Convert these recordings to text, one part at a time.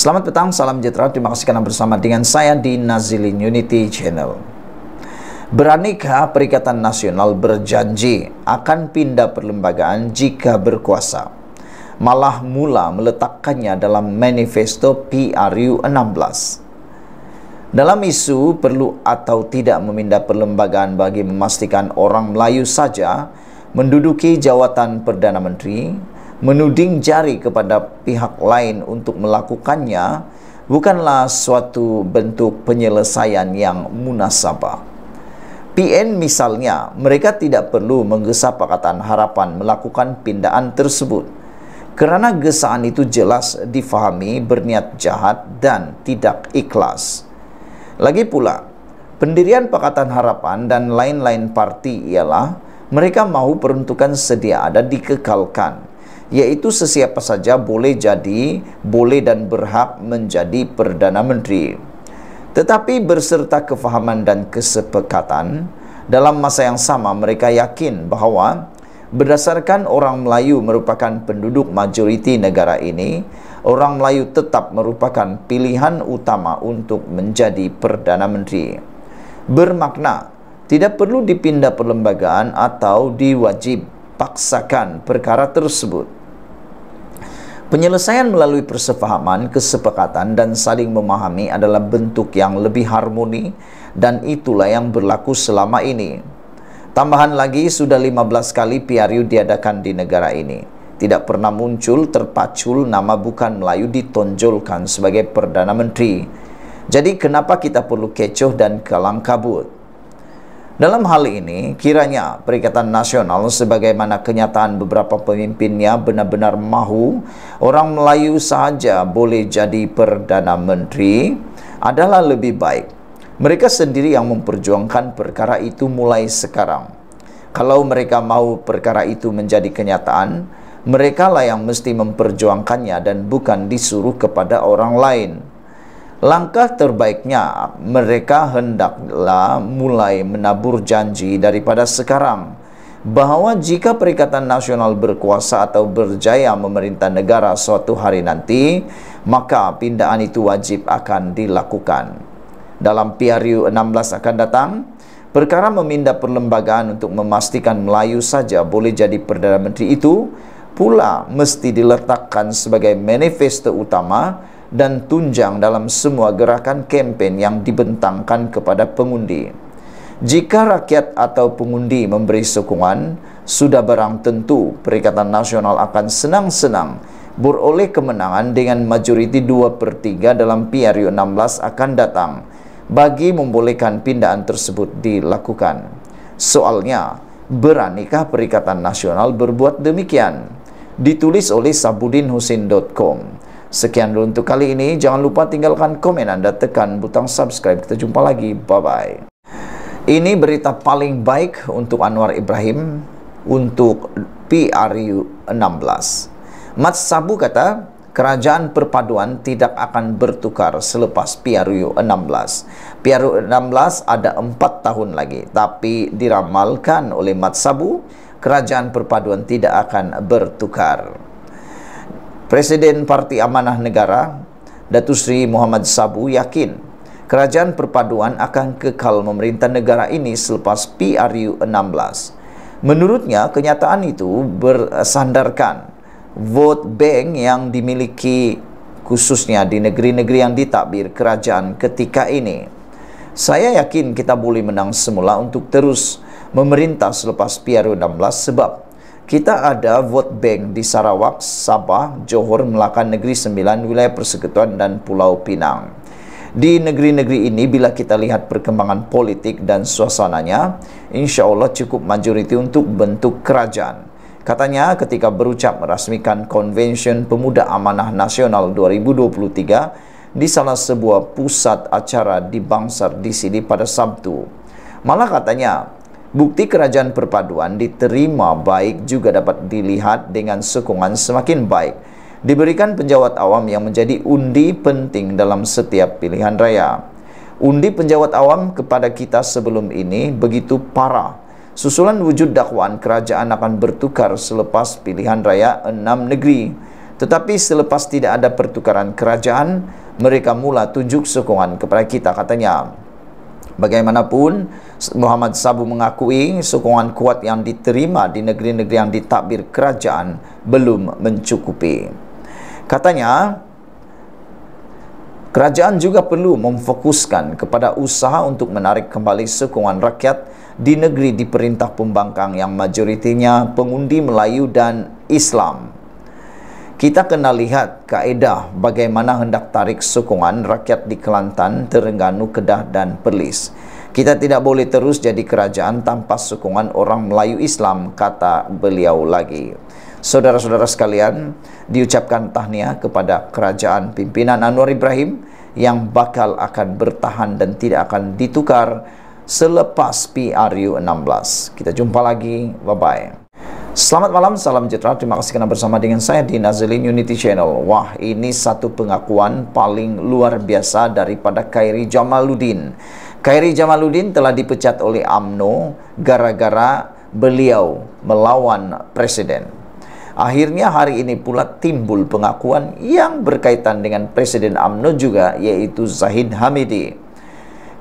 Selamat petang, salam sejahtera. Terima kasih karena bersama dengan saya di Nazilin Unity Channel. Beranikah Perikatan Nasional berjanji akan pindah perlembagaan jika berkuasa? Malah mula meletakkannya dalam manifesto PRU 16. Dalam isu perlu atau tidak memindah perlembagaan bagi memastikan orang Melayu saja menduduki jawatan Perdana Menteri, menuding jari kepada pihak lain untuk melakukannya bukanlah suatu bentuk penyelesaian yang munasabah. PN misalnya, mereka tidak perlu menggesa Pakatan Harapan melakukan pindahan tersebut kerana gesaan itu jelas difahami berniat jahat dan tidak ikhlas. Lagi pula, pendirian Pakatan Harapan dan lain-lain parti ialah mereka mahu peruntukan sedia ada dikekalkan, yaitu sesiapa saja boleh dan berhak menjadi Perdana Menteri. Tetapi berserta kefahaman dan kesepakatan, dalam masa yang sama mereka yakin bahawa berdasarkan orang Melayu merupakan penduduk majoriti negara ini, orang Melayu tetap merupakan pilihan utama untuk menjadi Perdana Menteri. Bermakna, tidak perlu dipindah perlembagaan atau diwajib paksakan perkara tersebut. Penyelesaian melalui persefahaman, kesepakatan dan saling memahami adalah bentuk yang lebih harmoni dan itulah yang berlaku selama ini. Tambahan lagi, sudah 15 kali PRU diadakan di negara ini. Tidak pernah muncul terpacul nama bukan Melayu ditonjolkan sebagai Perdana Menteri. Jadi kenapa kita perlu kecoh dan kalang kabut? Dalam hal ini, kiranya Perikatan Nasional sebagaimana kenyataan beberapa pemimpinnya benar-benar mahu orang Melayu sahaja boleh jadi Perdana Menteri adalah lebih baik mereka sendiri yang memperjuangkan perkara itu mulai sekarang. Kalau mereka mahu perkara itu menjadi kenyataan, mereka lah yang mesti memperjuangkannya dan bukan disuruh kepada orang lain. Langkah terbaiknya mereka hendaklah mulai menabur janji daripada sekarang bahawa jika Perikatan Nasional berkuasa atau berjaya memerintah negara suatu hari nanti, maka pindahan itu wajib akan dilakukan. Dalam PRU 16 akan datang, perkara memindah perlembagaan untuk memastikan Melayu saja boleh jadi Perdana Menteri itu pula mesti diletakkan sebagai manifesto utama dan tunjang dalam semua gerakan kempen yang dibentangkan kepada pengundi. Jika rakyat atau pengundi memberi sokongan, sudah barang tentu Perikatan Nasional akan senang-senang beroleh kemenangan dengan majoriti 2/3 dalam PRU 16 akan datang bagi membolehkan pindahan tersebut dilakukan. Soalnya, beranikah Perikatan Nasional berbuat demikian? Ditulis oleh sabudinhusin.com. Sekian dulu untuk kali ini. Jangan lupa tinggalkan komen Anda, tekan butang subscribe. Kita jumpa lagi. Bye-bye. Ini berita paling baik untuk Anwar Ibrahim untuk PRU 16. Mat Sabu kata, kerajaan perpaduan tidak akan bertukar selepas PRU 16. PRU 16 ada 4 tahun lagi. Tapi diramalkan oleh Mat Sabu, kerajaan perpaduan tidak akan bertukar. Presiden Parti Amanah Negara, Datuk Seri Muhammad Sabu yakin kerajaan perpaduan akan kekal memerintah negara ini selepas PRU 16. Menurutnya, kenyataan itu bersandarkan vote bank yang dimiliki khususnya di negeri-negeri yang ditadbir kerajaan ketika ini. Saya yakin kita boleh menang semula untuk terus memerintah selepas PRU 16 sebab kita ada vote bank di Sarawak, Sabah, Johor, Melaka, Negeri Sembilan, Wilayah Persekutuan dan Pulau Pinang. Di negeri-negeri ini, bila kita lihat perkembangan politik dan suasananya, insya Allah cukup majoriti untuk bentuk kerajaan. Katanya ketika berucap merasmikan Konvensyen Pemuda Amanah Nasional 2023 di salah sebuah pusat acara di Bangsar di sini pada Sabtu. Malah katanya, bukti kerajaan perpaduan diterima baik juga dapat dilihat dengan sokongan semakin baik diberikan penjawat awam yang menjadi undi penting dalam setiap pilihan raya. Undi penjawat awam kepada kita sebelum ini begitu parah. Susulan wujud dakwaan kerajaan akan bertukar selepas pilihan raya 6 negeri Tetapi selepas tidak ada pertukaran kerajaan, mereka mula tunjuk sokongan kepada kita, katanya. Bagaimanapun, Muhammad Sabu mengakui sokongan kuat yang diterima di negeri-negeri yang ditadbir kerajaan belum mencukupi. Katanya, kerajaan juga perlu memfokuskan kepada usaha untuk menarik kembali sokongan rakyat di negeri diperintah pembangkang yang majoritinya pengundi Melayu dan Islam. Kita kena lihat kaedah bagaimana hendak tarik sokongan rakyat di Kelantan, Terengganu, Kedah dan Perlis. Kita tidak boleh terus jadi kerajaan tanpa sokongan orang Melayu Islam, kata beliau lagi. Saudara-saudara sekalian, diucapkan tahniah kepada kerajaan pimpinan Anwar Ibrahim yang bakal akan bertahan dan tidak akan ditukar selepas PRU 16. Kita jumpa lagi, bye-bye. Selamat malam, salam sejahtera. Terima kasih kerana bersama dengan saya di Nazilin Unity Channel. Wah, ini satu pengakuan paling luar biasa daripada Khairi Jamaluddin. Khairi Jamaluddin telah dipecat oleh UMNO gara-gara beliau melawan presiden. Akhirnya hari ini pula timbul pengakuan yang berkaitan dengan Presiden UMNO juga, yaitu Zahid Hamidi.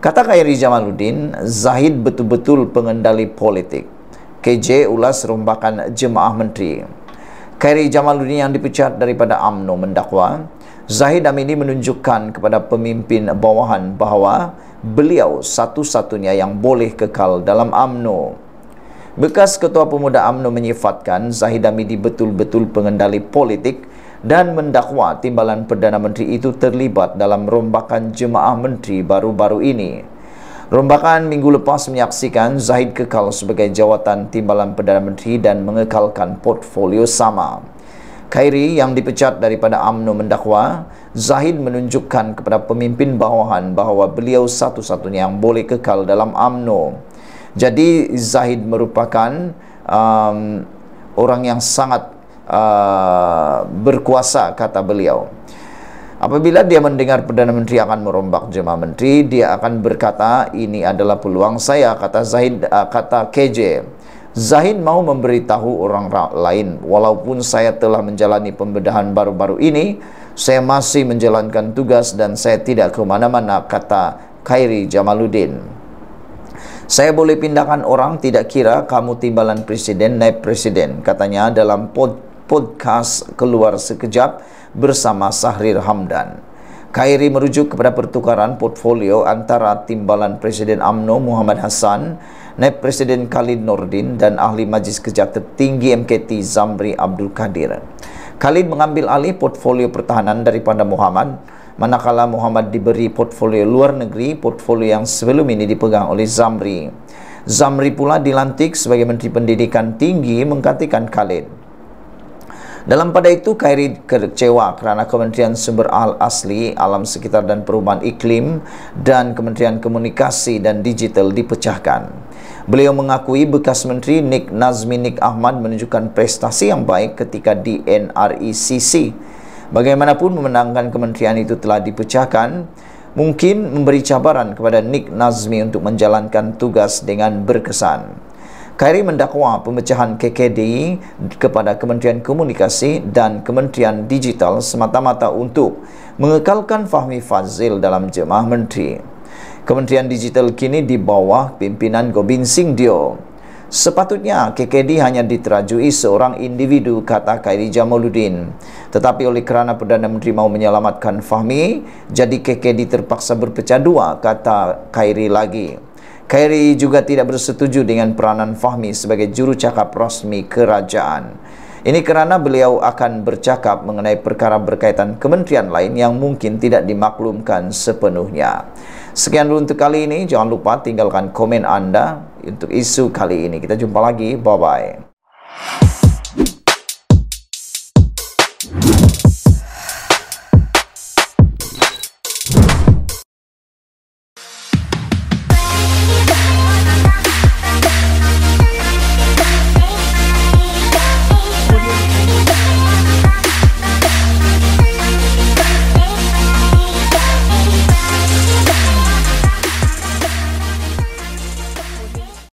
Kata Khairi Jamaluddin, Zahid betul-betul pengendali politik. KJ ulas rombakan jemaah menteri. Khairi Jamaluddin yang dipecat daripada UMNO mendakwa Zahid Hamidi menunjukkan kepada pemimpin bawahan bahawa beliau satu-satunya yang boleh kekal dalam UMNO. Bekas Ketua Pemuda UMNO menyifatkan Zahid Hamidi betul-betul pengendali politik dan mendakwa timbalan Perdana Menteri itu terlibat dalam rombakan jemaah menteri baru-baru ini. Rombakan minggu lepas menyaksikan Zahid kekal sebagai jawatan timbalan Perdana Menteri dan mengekalkan portfolio sama. Khairi yang dipecat daripada UMNO mendakwa Zahid menunjukkan kepada pemimpin bawahan bahawa beliau satu-satunya yang boleh kekal dalam UMNO. Jadi Zahid merupakan orang yang sangat berkuasa, kata beliau. Apabila dia mendengar Perdana Menteri akan merombak jemaah menteri, dia akan berkata, ini adalah peluang saya, kata Zahid, kata KJ. Zahid mau memberitahu orang lain, walaupun saya telah menjalani pembedahan baru-baru ini, saya masih menjalankan tugas dan saya tidak ke mana-mana, kata Khairi Jamaluddin. Saya boleh pindahkan orang, tidak kira kamu timbalan presiden, naib presiden, katanya dalam podcast Keluar Sekejap bersama Sahrir Hamdan. Khairi merujuk kepada pertukaran portfolio antara timbalan Presiden UMNO Muhammad Hassan, naib Presiden Khalid Nordin dan ahli Majlis Kerja Tertinggi MKT Zamri Abdul Kadir. Khalid mengambil alih portfolio pertahanan daripada Muhammad, manakala Muhammad diberi portfolio luar negeri, portfolio yang sebelum ini dipegang oleh Zamri. Zamri pula dilantik sebagai Menteri Pendidikan Tinggi menggantikan Khalid. Dalam pada itu, Khairi kecewa kerana Kementerian Sumber Asli, Alam Sekitar dan Perubahan Iklim dan Kementerian Komunikasi dan Digital dipecahkan. Beliau mengakui bekas Menteri Nik Nazmi Nik Ahmad menunjukkan prestasi yang baik ketika di NRECC. Bagaimanapun memenangkan kementerian itu telah dipecahkan, mungkin memberi cabaran kepada Nik Nazmi untuk menjalankan tugas dengan berkesan. Khairi mendakwa pemecahan KKD kepada Kementerian Komunikasi dan Kementerian Digital semata-mata untuk mengekalkan Fahmi Fazil dalam jemaah menteri. Kementerian Digital kini di bawah pimpinan Gobind Singh Dio. Sepatutnya KKD hanya diterajui seorang individu, kata Khairi Jamaluddin. Tetapi oleh kerana Perdana Menteri mahu menyelamatkan Fahmi, jadi KKD terpaksa berpecah dua, kata Khairi lagi. Khairi juga tidak bersetuju dengan peranan Fahmi sebagai jurucakap rasmi kerajaan. Ini kerana beliau akan bercakap mengenai perkara berkaitan kementerian lain yang mungkin tidak dimaklumkan sepenuhnya. Sekian dulu untuk kali ini. Jangan lupa tinggalkan komen anda untuk isu kali ini. Kita jumpa lagi. Bye-bye.